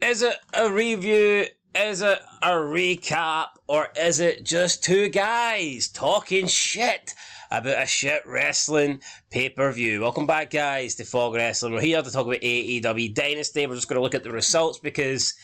Is it a review? Is it a recap? Or is it just two guys talking shit about a shit wrestling pay-per-view? Welcome back, guys, to Fog Wrestling. We're here to talk about AEW Dynasty. We're just going to look at the results because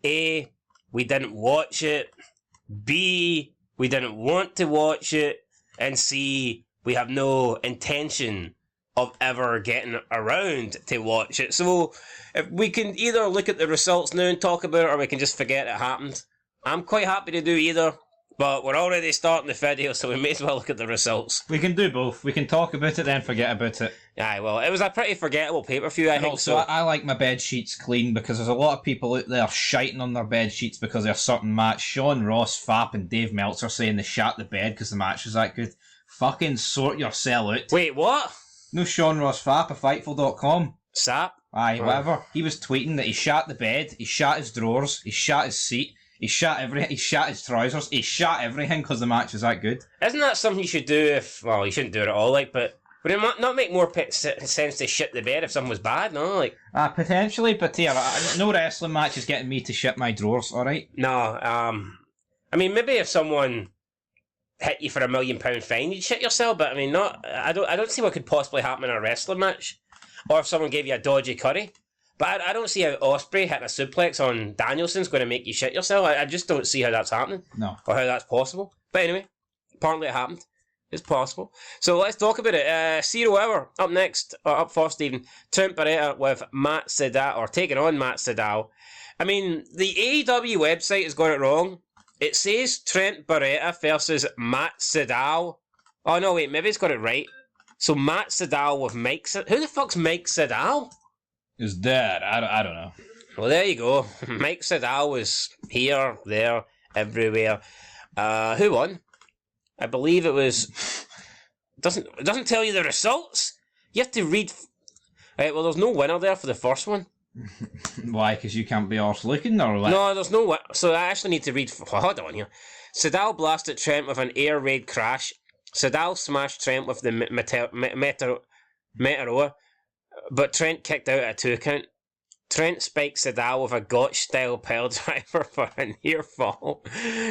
A, we didn't watch it. B, we didn't want to watch it. And C, we have no intention of ever getting around to watch it. So if we can either look at the results now and talk about it, or we can just forget it happened. I'm quite happy to do either, but we're already starting the video, so we may as well look at the results. We can do both. We can talk about it, then forget about it. Aye, well, it was a pretty forgettable pay-per-view, I think. Also, I like my bed sheets clean because there's a lot of people out there shiting on their bed sheets because of a certain match. Sean Ross, Fap, and Dave Meltzer saying they shat the bed because the match was that good. Fucking sort yourself out. Wait, what? No, Sean Ross Fap of Fightful.com. Sap? Aye, whatever. He was tweeting that he shat the bed, he shat his drawers, he shat his seat, he shat his trousers, he shat everything because the match was that good. Isn't that something you should do if, well, you shouldn't do it at all, like, but would it not make more sense to shit the bed if something was bad, no? Like, potentially, but here, no wrestling match is getting me to shit my drawers, alright? No, I mean, maybe if someone hit you for £1 million fine, you'd shit yourself, but I mean, I don't see what could possibly happen in a wrestling match. Or if someone gave you a dodgy curry. But I don't see how Ospreay hitting a suplex on Danielson's going to make you shit yourself. I just don't see how that's happening. No. Or how that's possible. But anyway, apparently it happened. It's possible. So let's talk about it. Zero Hour, up next, or up first even. Trent Beretta with Matt Sydal, or taking on Matt Sydal. I mean, the AEW website has got it wrong. It says Trent Beretta versus Matt Sydal. Oh no, wait, maybe it's got it right. So Matt Sydal with Mike Sydal. Who the fuck's Mike Sydal? His dad. I don't know. Well, there you go. Mike Sydal was here, there, everywhere. Who won? I believe it was... It doesn't tell you the results. You have to read... Right, well, there's no winner there for the first one. Why? Because you can't be arse looking, or what? No, there's no winner. So I actually need to read... Hold on here. Sydal blasted Trent with an air raid crash. Sydal smashed Trent with the Meteor, but Trent kicked out at a 2 count. Trent spiked Sydal with a Gotch-style pile driver for a near fall.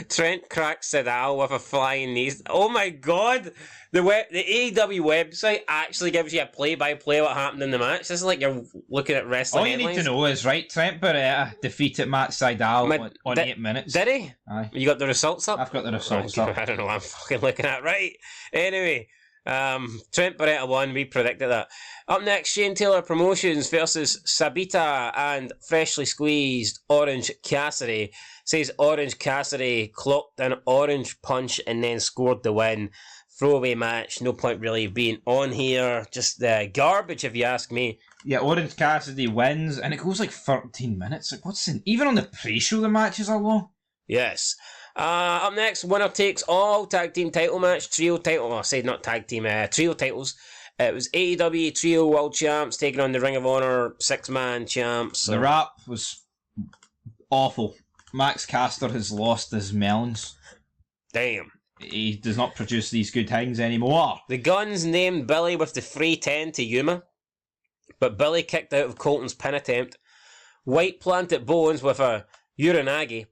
Trent cracked Sydal with a flying knee. Oh my god! The AEW website actually gives you a play-by-play what happened in the match. This is like you're looking at wrestling All you headlines. need to know is, right, Trent Beretta defeated Matt Sydal on 8 minutes. Did he? Aye. You got the results up? I've got the results up. I don't know what I'm fucking looking at. Right. Anyway, Trent Beretta won. We predicted that. Up next, Shane Taylor Promotions versus Sabita and freshly squeezed Orange Cassidy. Says Orange Cassidy clocked an orange punch and then scored the win. Throwaway match. No point really being on here. Just garbage, if you ask me. Yeah, Orange Cassidy wins, and it goes like 13 minutes. Like, even on the pre-show, the matches are long. Yes. Up next, winner takes all tag team title match, trio title. Well, I said not tag team, trio titles. It was AEW Trio World Champs taking on the Ring of Honor 6-man champs. The rap was awful. Max Caster has lost his melons. Damn. He does not produce these good things anymore. The Guns named Billy with the 310 to Yuma, but Billy kicked out of Colton's pin attempt. White planted Bowens with a Uranagi.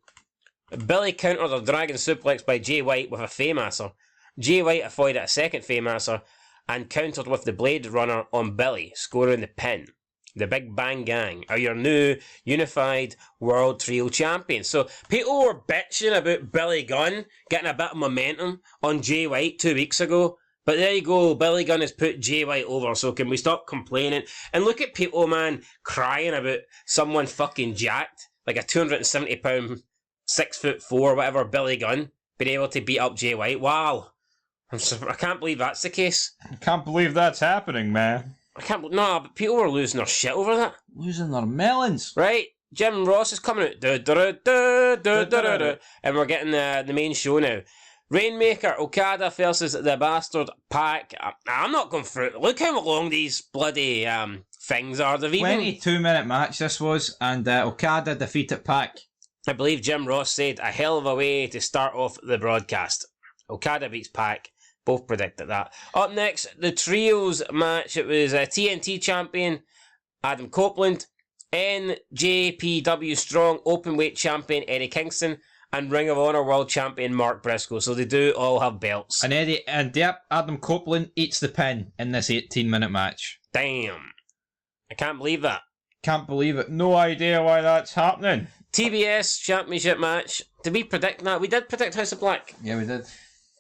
Billy countered a Dragon Suplex by Jay White with a Faymaster. Jay White avoided a second Faymaster and countered with the Blade Runner on Billy, scoring the pin. The Big Bang Gang are your new unified World Trio Champions. So people were bitching about Billy Gunn getting a bit of momentum on Jay White 2 weeks ago. But there you go, Billy Gunn has put Jay White over, so can we stop complaining? And look at people, man, crying about someone fucking jacked, like a 270 pound, 6'4", whatever, Billy Gunn, being able to beat up Jay White. Wow. I can't believe that's the case. I can't believe that's happening, man. No, but people were losing their shit over that. Losing their melons. Right, Jim Ross is coming out. And we're getting the main show now. Rainmaker, Okada versus the Bastard Pac. I'm not going through it. Look how long these bloody things are. 22-minute match this was, and Okada defeated Pac. I believe Jim Ross said a hell of a way to start off the broadcast. Okada beats Pac. Both predicted that. Up next, the trios match. It was a TNT champion, Adam Copeland, NJPW Strong Openweight Champion Eddie Kingston, and Ring of Honor World Champion Mark Briscoe. So they do all have belts. And Adam Copeland eats the pin in this 18-minute match. Damn. I can't believe that. Can't believe it. No idea why that's happening. TBS Championship match. Did we predict that? We did predict House of Black. Yeah, we did.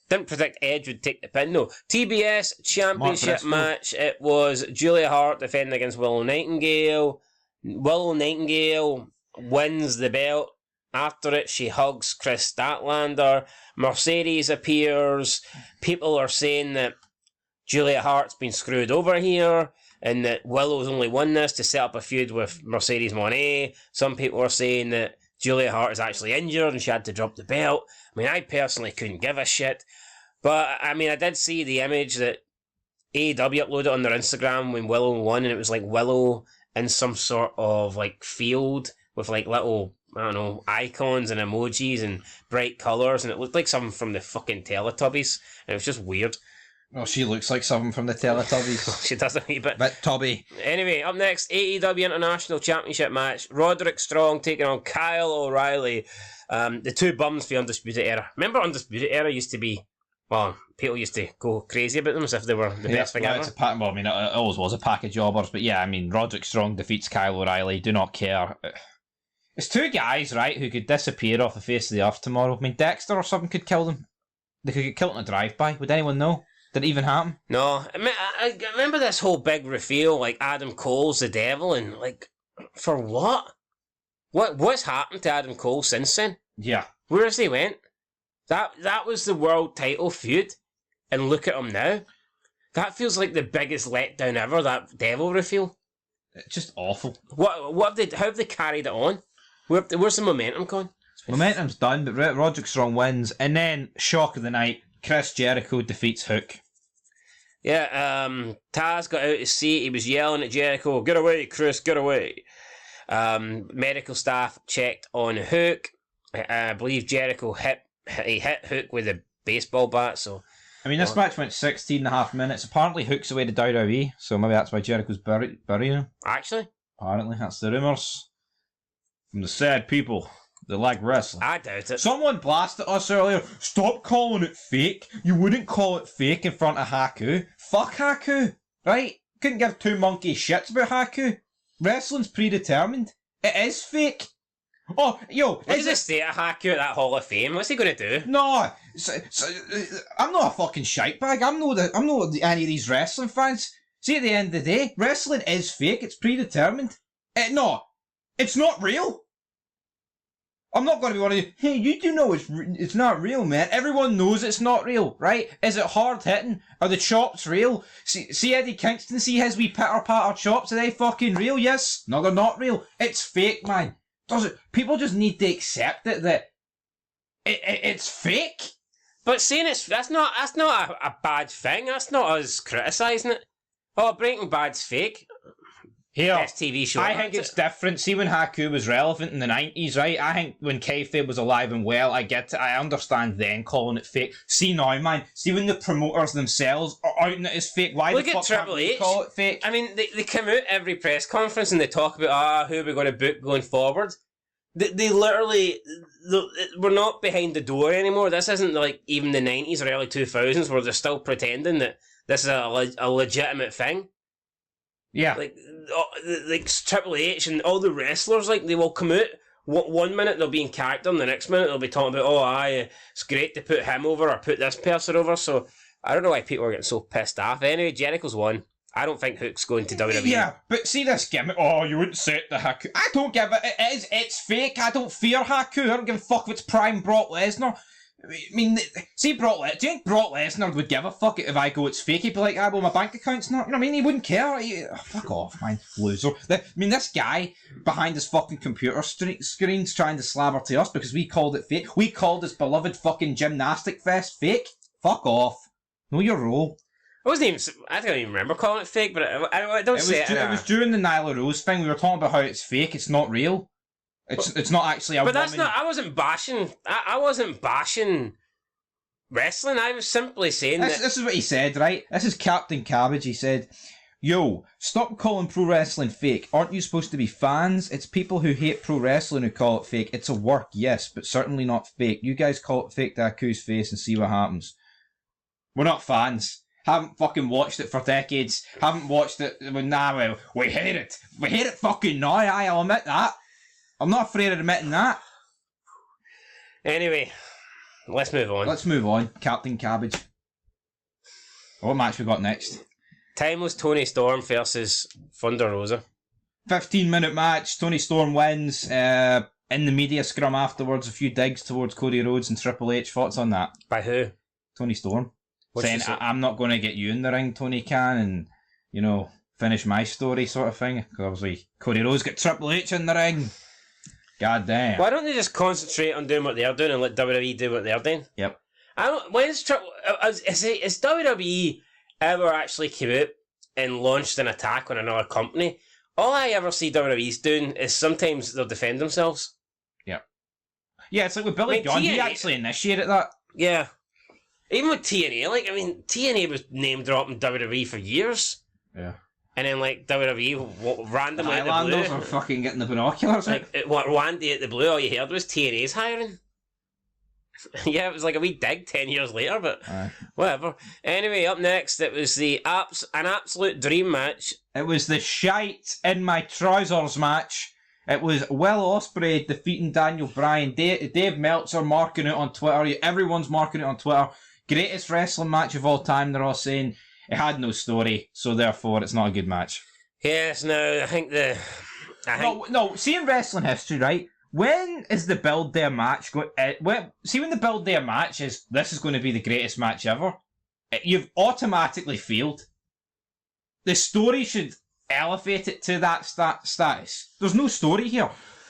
Didn't predict Edge would take the pin, no. TBS Championship match. It was Julia Hart defending against Willow Nightingale. Willow Nightingale wins the belt. After it, she hugs Chris Statlander. Mercedes appears. People are saying that Julia Hart's been screwed over here, and that Willow's only won this to set up a feud with Mercedes Moné. Some people are saying that Julia Hart is actually injured and she had to drop the belt. I mean, I personally couldn't give a shit. But, I mean, I did see the image that AEW uploaded on their Instagram when Willow won, and it was like Willow in some sort of like field with like little, I don't know, icons and emojis and bright colours, and it looked like something from the fucking Teletubbies, and it was just weird. Well, she looks like something from the Teletubbies. She does a wee bit. Bit tubby. Anyway, up next, AEW International Championship match. Roderick Strong taking on Kyle O'Reilly. The two bums for Undisputed Era. Remember Undisputed Era used to be, well, people used to go crazy about them as if they were the best thing ever. It's well, I mean, it always was a pack of jobbers, but yeah, I mean, Roderick Strong defeats Kyle O'Reilly. Do not care. It's two guys, right, who could disappear off the face of the earth tomorrow. I mean, Dexter or something could kill them. They could get killed in a drive-by. Would anyone know? Did it even happen? No. I remember this whole big reveal, like Adam Cole's the devil, and like, for what? What's happened to Adam Cole since then? Yeah. Where has he went? That was the world title feud, and look at him now. That feels like the biggest letdown ever, that devil reveal. It's just awful. How have they carried it on? Where's the momentum gone? Momentum's done, but Roderick Strong wins, and then, shock of the night, Chris Jericho defeats Hook. Yeah, Taz got out to see, he was yelling at Jericho, "Get away, Chris, get away." Medical staff checked on Hook. I believe Jericho hit Hook with a baseball bat, so... I mean, this match went 16 and a half minutes. Apparently Hook's away to WWE, so maybe that's why Jericho's burying him. Actually? Apparently, that's the rumours. From the sad people that like wrestling. I doubt it. Someone blasted us earlier. Stop calling it fake. You wouldn't call it fake in front of Haku. Fuck Haku. Right? Couldn't give two monkey shits about Haku. Wrestling's predetermined. It is fake. Oh, yo. What does it say at Haku at that Hall of Fame? What's he going to do? No. I'm not a fucking shitebag. I'm not any of these wrestling fans. See, at the end of the day, wrestling is fake. It's predetermined. No. It's not real. I'm not going to be one of you, hey, you do know it's not real, man. Everyone knows it's not real, right? Is it hard hitting? Are the chops real? See Eddie Kingston, see his wee pitter-patter chops? Are they fucking real? Yes. No, they're not real. It's fake, man. People just need to accept it that it's fake. But saying that's not a bad thing. That's not us criticising it. Oh, Breaking Bad's fake. Here, best TV show. I think it's different. See, when Haku was relevant in the 90s, right? I think when kayfabe was alive and well, I understand then calling it fake. See now, man. See when the promoters themselves are outing it as fake. Why Look the at fuck Triple can't H. Call it fake? I mean, they come out every press conference and they talk about who are we going to book going forward. They literally, we're not behind the door anymore. This isn't like even the 90s or early 2000s where they're still pretending that this is a legitimate thing. Yeah. Like Triple H and all the wrestlers, like, they will come out. One minute they'll be in character, and the next minute they'll be talking about, it's great to put him over or put this person over. So I don't know why people are getting so pissed off. Anyway, Jericho's won. I don't think Hook's going to WWE. Yeah, but see this gimmick. Oh, you wouldn't say it to Haku. I don't give it. It's fake. I don't fear Haku. I don't give a fuck if it's prime Brock Lesnar. I mean, see Brock Lesnar. Do you think Brock Lesnar would give a fuck if I go it's fake? He'd be like, well, my bank account's not. You know what I mean? He wouldn't care. Fuck off, man. Loser. I mean, this guy behind his fucking computer screen's trying to slabber to us because we called it fake. We called his beloved fucking gymnastic fest fake. Fuck off. Know your role. I don't even remember calling it fake, but I don't say it. It was during the Nyla Rose thing. We were talking about how it's fake. It's not real. It's not actually a woman. But that's not... I wasn't bashing wrestling. I was simply saying This is what he said, right? This is Captain Cabbage. He said, Yo, stop calling pro wrestling fake. Aren't you supposed to be fans? It's people who hate pro wrestling who call it fake. It's a work, yes, but certainly not fake. You guys call it fake to Aku's face and see what happens. We're not fans. Haven't fucking watched it for decades. Haven't watched it. Nah, we hate it. We hate it fucking now. I'll admit that. I'm not afraid of admitting that. Anyway, let's move on. Captain Cabbage. What match we got next? Timeless Tony Storm versus Thunder Rosa. 15-minute match. Tony Storm wins. In the media scrum afterwards, a few digs towards Cody Rhodes and Triple H. Thoughts on that? By who? Tony Storm. What's saying, I'm not going to get you in the ring, Tony Khan, and, you know, finish my story sort of thing. Because obviously, Cody Rhodes got Triple H in the ring. God damn. Why don't they just concentrate on doing what they're doing and let WWE do what they're doing? Yep. Is WWE ever actually come out and launched an attack on another company? All I ever see WWE's doing is sometimes they'll defend themselves. Yep. Yeah, it's like with Billy Gunn, he actually initiated that. Yeah. Even with TNA, TNA was name dropping WWE for years. Yeah. And then, WWE randomly the out the blue. Islanders are fucking getting the binoculars. One day at the blue, all you heard was TNA's hiring. Yeah, it was like a wee dig 10 years later, but whatever. Anyway, up next, it was an absolute dream match. It was the shite in my trousers match. It was Will Ospreay defeating Daniel Bryan. Dave Meltzer marking it on Twitter. Everyone's marking it on Twitter. Greatest wrestling match of all time, they're all saying. It had no story, so therefore it's not a good match. Yes, no, No, see in wrestling history, right? When is the build their match going? When the build their match is this is going to be the greatest match ever, you've automatically failed. The story should elevate it to that status. There's no story here.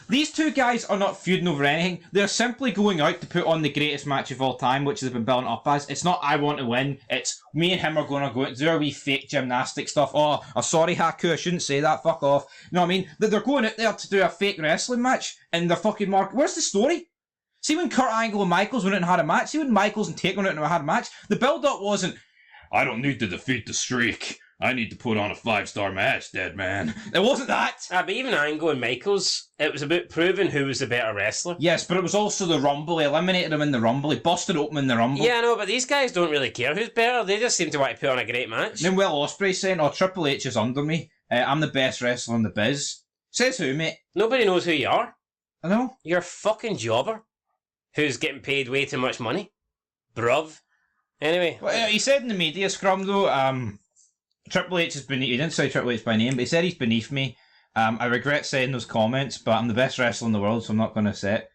These two guys are not feuding over anything. They're simply going out to put on the greatest match of all time, which they've been building up as. It's not I want to win. It's me and him are going to go out and do our wee fake gymnastic stuff. Oh, sorry, Haku, I shouldn't say that. Fuck off. You know what I mean? They're going out there to do a fake wrestling match, and they're fucking where's the story? See when Kurt Angle and Michaels went out and had a match? See when Michaels and Taker went out and had a match? The build-up wasn't, I don't need to defeat the streak. I need to put on a 5-star match, dead man. It wasn't that. But even Angle and Michaels, it was about proving who was the better wrestler. Yes, but it was also the Rumble. He eliminated him in the Rumble. He busted open in the Rumble. Yeah, I know, but these guys don't really care who's better. They just seem to want to put on a great match. Then Will Ospreay saying, Triple H is under me. I'm the best wrestler in the biz. Says who, mate? Nobody knows who you are. I know. You're a fucking jobber who's getting paid way too much money. Bruv. Anyway. Well, he said in the media scrum, though, Triple H is beneath. He didn't say Triple H by name, but he said he's beneath me. I regret saying those comments, but I'm the best wrestler in the world, so I'm not going to say it.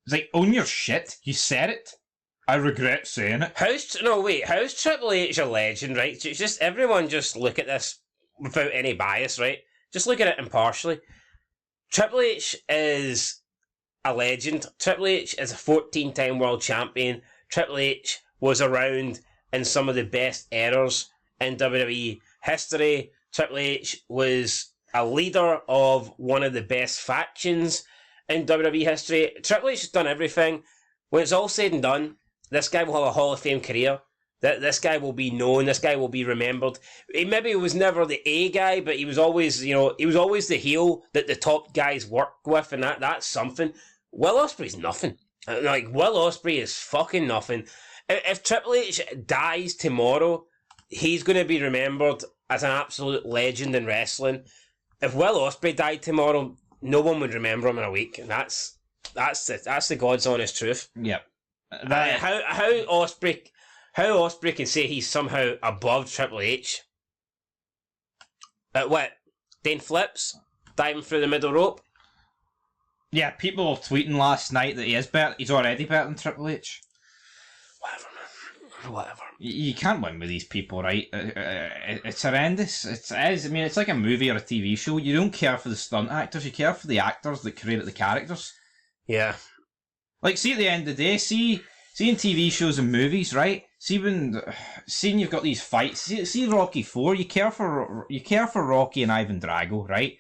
It's like, own your shit. You said it. I regret saying it. How's Triple H a legend, right? It's just everyone just look at this without any bias, right? Just look at it impartially. Triple H is a legend. Triple H is a 14-time world champion. Triple H was around in some of the best eras in WWE history. Triple H was a leader of one of the best factions in WWE history. Triple H has done everything. When it's all said and done, this guy will have a Hall of Fame career. This guy will be known. This guy will be remembered. He maybe was never the A guy, but he was always, he was always the heel that the top guys work with, and that's something. Will Ospreay's nothing. Will Ospreay is fucking nothing. If Triple H dies tomorrow, he's going to be remembered as an absolute legend in wrestling. If Will Ospreay died tomorrow, no one would remember him in a week. And that's the God's honest truth. Yep. How Ospreay can say he's somehow above Triple H? At what? Doing flips? Diving through the middle rope? Yeah, people were tweeting last night that he's already better than Triple H. Whatever. You can't win with these people, right? It's horrendous. It's like a movie or a TV show. You don't care for the stunt actors, you care for the actors that create the characters. Yeah. Like, see at the end of the day, see in TV shows and movies, right? Seeing you've got these fights. See Rocky 4. You care for Rocky and Ivan Drago, right?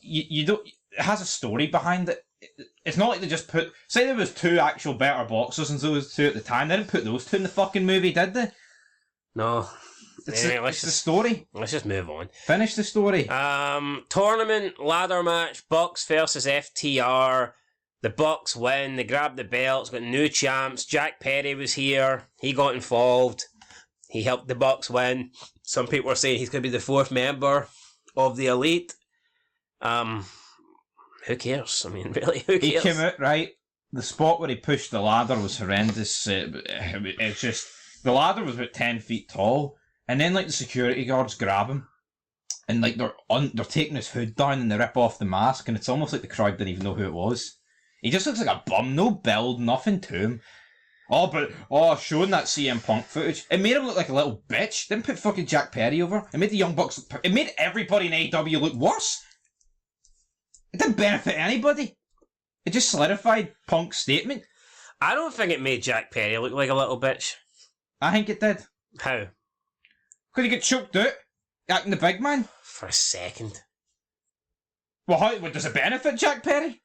You don't. It has a story behind it. It's not like they just put. Say there was two actual better boxers than those two at the time. They didn't put those two in the fucking movie, did they? No. Anyway, It's the story. Let's just move on. Finish the story. Tournament ladder match, Bucks versus FTR. The Bucks win, they grab the belts, got new champs. Jack Perry was here, he got involved. He helped the Bucks win. Some people are saying he's going to be the 4th member of the Elite. Who cares? I mean, really, who cares? He came out, right? The spot where he pushed the ladder was horrendous. It's just... The ladder was about 10 feet tall, and then like the security guards grab him, and like they're taking his hood down and they rip off the mask, and it's almost like the crowd didn't even know who it was. He just looks like a bum, no build, nothing to him. Showing that CM Punk footage, it made him look like a little bitch. Didn't put fucking Jack Perry over. It made the Young Bucks. It made everybody in AEW look worse. It didn't benefit anybody. It just solidified Punk's statement. I don't think it made Jack Perry look like a little bitch. I think it did. How? Could he get choked out, acting the big man? For a second. Well, does it benefit Jack Perry?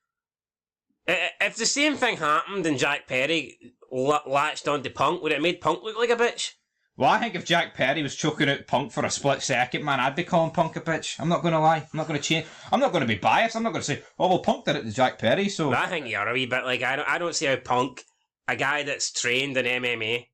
If the same thing happened and Jack Perry latched onto Punk, would it have made Punk look like a bitch? Well, I think if Jack Perry was choking out Punk for a split second, man, I'd be calling Punk a bitch. I'm not going to lie. I'm not going to change. I'm not going to be biased. I'm not going to say, oh, well, Punk did it to Jack Perry, so... But I think you're a wee bit like, I don't see how Punk, a guy that's trained in MMA,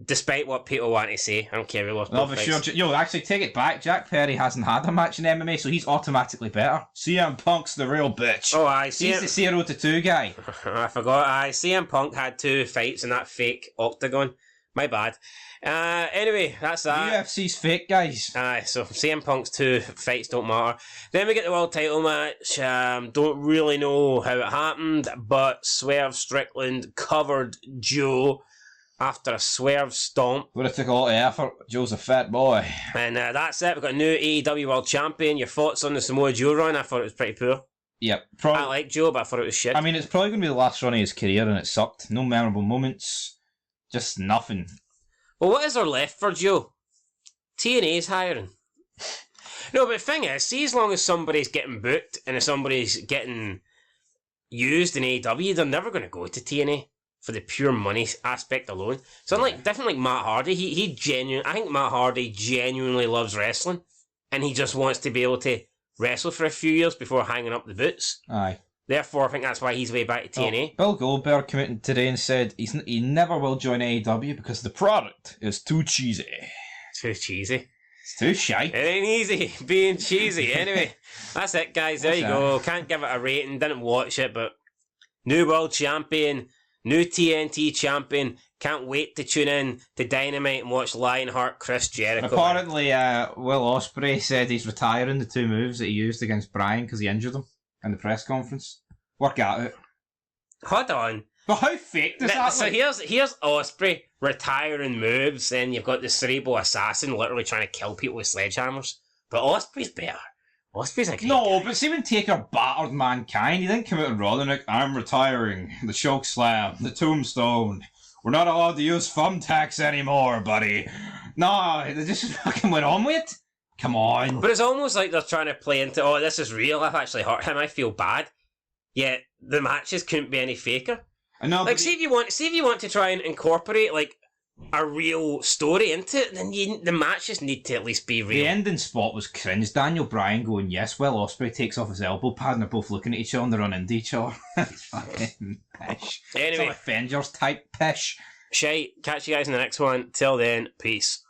despite what people want to say, I don't care who lost both fights. Sure. Yo, actually, take it back. Jack Perry hasn't had a match in MMA, so he's automatically better. CM Punk's the real bitch. Oh, I see. He's the 0-2 guy. I forgot. CM Punk had 2 fights in that fake octagon. My bad. Anyway, that's that. UFC's fake, guys. Aye, so CM Punk's 2 fights don't matter. Then we get the world title match. Don't really know how it happened, but Swerve Strickland covered Joe after a swerve stomp. Would have took a lot of effort. Joe's a fat boy. And that's it. We've got a new AEW World Champion. Your thoughts on the Samoa Joe run? I thought it was pretty poor. Yep. I like Joe, but I thought it was shit. I mean, it's probably going to be the last run of his career, and it sucked. No memorable moments. Just nothing. Well, what is there left for Joe? TNA's hiring. No, but the thing is, see, as long as somebody's getting booked and if somebody's getting used in AEW, they're never going to go to TNA for the pure money aspect alone. So unlike different like Matt Hardy, I think Matt Hardy genuinely loves wrestling, and he just wants to be able to wrestle for a few years before hanging up the boots. Aye. Therefore, I think that's why he's way back to TNA. Bill Goldberg came out today and said he never will join AEW because the product is too cheesy. Too cheesy. It's too shite. It ain't easy being cheesy. Anyway, that's it, guys. There you go. Can't give it a rating. Didn't watch it, but new world champion, new TNT champion. Can't wait to tune in to Dynamite and watch Lionheart Chris Jericho. Apparently, Will Ospreay said he's retiring the 2 moves that he used against Bryan because he injured him in the press conference. Work at it. Hold on. But how fake does that So look? here's Ospreay retiring moves, then you've got the cerebral assassin literally trying to kill people with sledgehammers. But Ospreay's better. Ospreay's a great guy. But see when Taker battered Mankind, he didn't come out and Raw and like, I'm retiring. The choke slam, the tombstone. We're not allowed to use thumbtacks anymore, buddy. No, they just fucking went on with it. Come on. But it's almost like they're trying to play into, oh, this is real, I've actually hurt him, I feel bad. Yet the matches couldn't be any faker. I know, like, see if you want to try and incorporate like a real story into it, then the matches need to at least be real. The ending spot was cringe. Daniel Bryan going, yes, Will Ospreay takes off his elbow pad and they're both looking at each other and they run into each other. Fucking pish. Anyway. It's like Avengers type pish. Shite, catch you guys in the next one. Till then, peace.